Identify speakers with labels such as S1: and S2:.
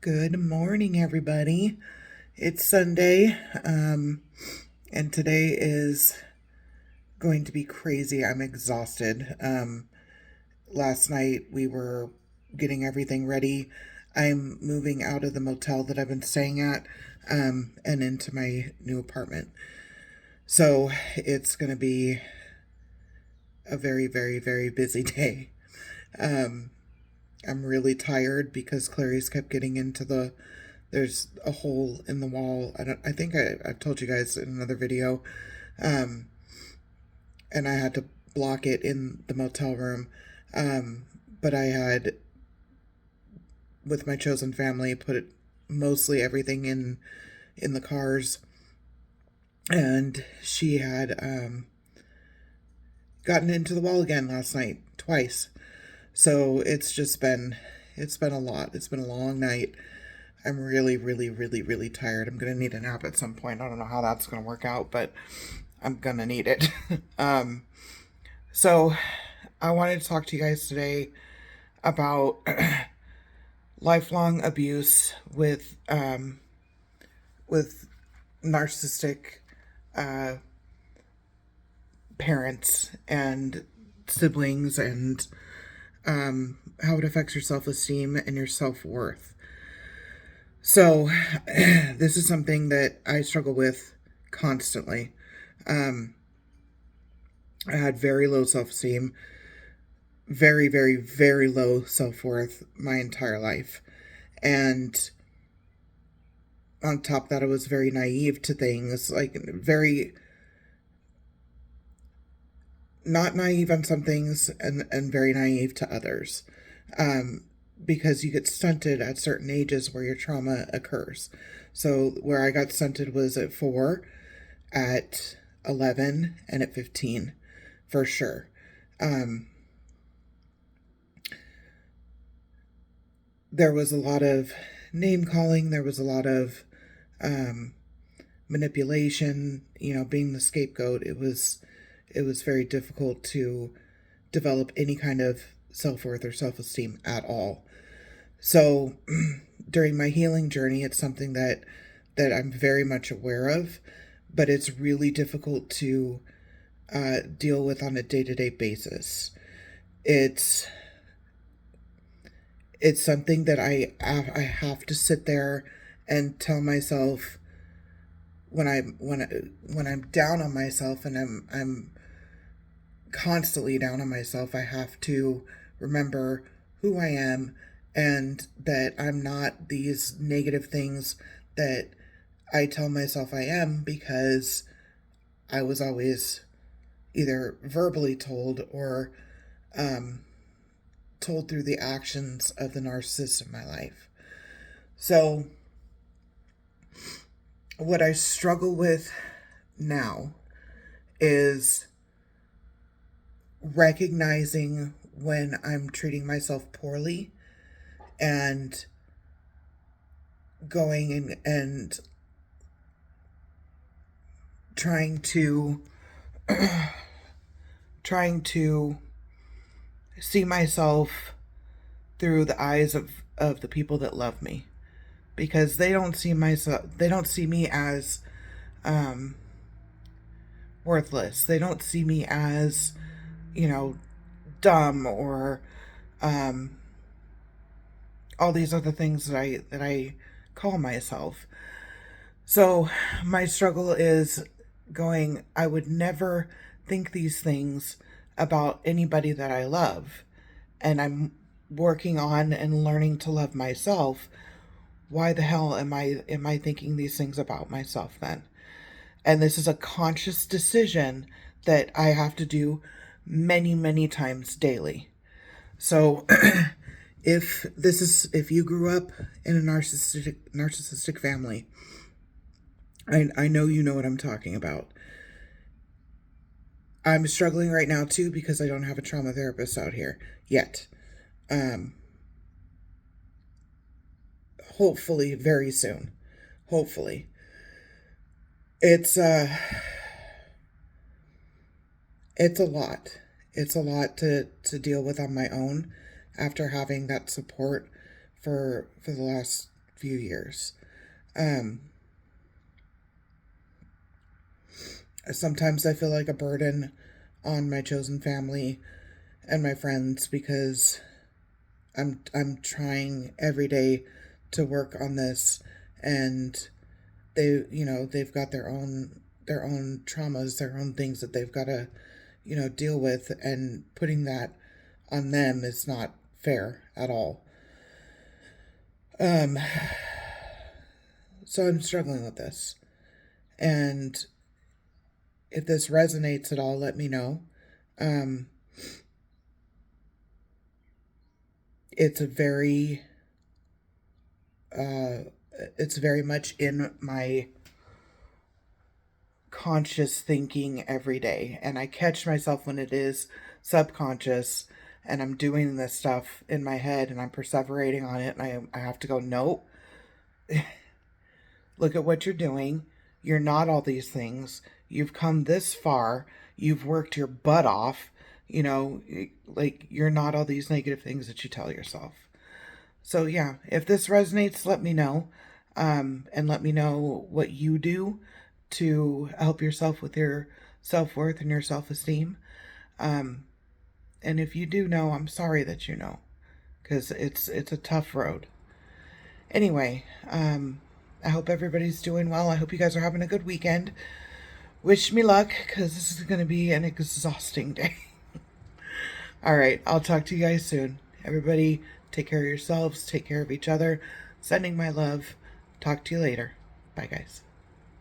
S1: Good morning, everybody. It's Sunday, and today is going to be crazy. I'm exhausted. Last night we were getting everything ready. I'm moving out of the motel that I've been staying at, and into my new apartment. So it's going to be a very, very, very busy day. Um, I'm really tired because Clarice kept getting into there's a hole in the wall. I think I've told you guys in another video. Um, and I had to block it in the motel room. But I had, with my chosen family, put mostly everything in the cars. And she had, gotten into the wall again last night, twice. So it's been a lot. It's been a long night. I'm really, really, really, really tired. I'm going to need a nap at some point. I don't know how that's going to work out, but I'm going to need it. um, so I wanted to talk to you guys today about lifelong abuse with narcissistic uh, parents and siblings, and how it affects your self-esteem and your self-worth. So, this is something that I struggle with constantly. Um, I had very low self-esteem, very, very, very low self-worth my entire life. And on top of that, I was very naive to things, like very not naive on some things and very naive to others. Um, because you get stunted at certain ages where your trauma occurs. So where I got stunted was at 4, at 11, and at 15, for sure. Um, there was a lot of name calling. There was a lot of um, manipulation. Being the scapegoat. It was very difficult to develop any kind of self-worth or self-esteem at all. So during my healing journey, it's something that I'm very much aware of, but it's really difficult to deal with on a day-to-day basis. It's it's something that I have to sit there and tell myself when I'm down on myself, and I'm constantly down on myself. I have to remember who I am, and that I'm not these negative things that I tell myself I am, because I was always either verbally told or um, told through the actions of the narcissist in my life. So, what I struggle with now is recognizing when I'm treating myself poorly, and going and trying to trying to see myself through the eyes of the people that love me, because they don't see me as um worthless. They don't see me as, you know, dumb, or um all these other things that I call myself. So my struggle is going, I would never think these things about anybody that I love. And I'm working on and learning to love myself. Why the hell am I thinking these things about myself then? And this is a conscious decision that I have to do many, many times daily. So if you grew up in a narcissistic family, I know you know what I'm talking about. I'm struggling right now too, because I don't have a trauma therapist out here yet. Um, Hopefully very soon. Hopefully. It's it's a lot. It's a lot to deal with on my own, after having that support for the last few years. Sometimes I feel like a burden on my chosen family and my friends because I'm trying every day to work on this, and they've got their own traumas, their own things that they've got to deal with, and putting that on them is not fair at all. Um so I'm struggling with this, and if this resonates at all, let me know. Um it's a very uh it's very much in my conscious thinking every day, and I catch myself when it is subconscious and I'm doing this stuff in my head and I'm perseverating on it, and I have to go, no, look at what you're doing. You're not all these things. You've come this far. You've worked your butt off. Like, you're not all these negative things that you tell yourself. So, yeah, if this resonates, let me know. And let me know what you do to help yourself with your self-worth and your self-esteem. Um, and if you do know, I'm sorry that you know, because it's a tough road. Anyway, I hope everybody's doing well. I hope you guys are having a good weekend. Wish me luck, because this is going to be an exhausting day. All right, I'll talk to you guys soon. Everybody, take care of yourselves, take care of each other. Sending my love. Talk to you later. Bye, guys.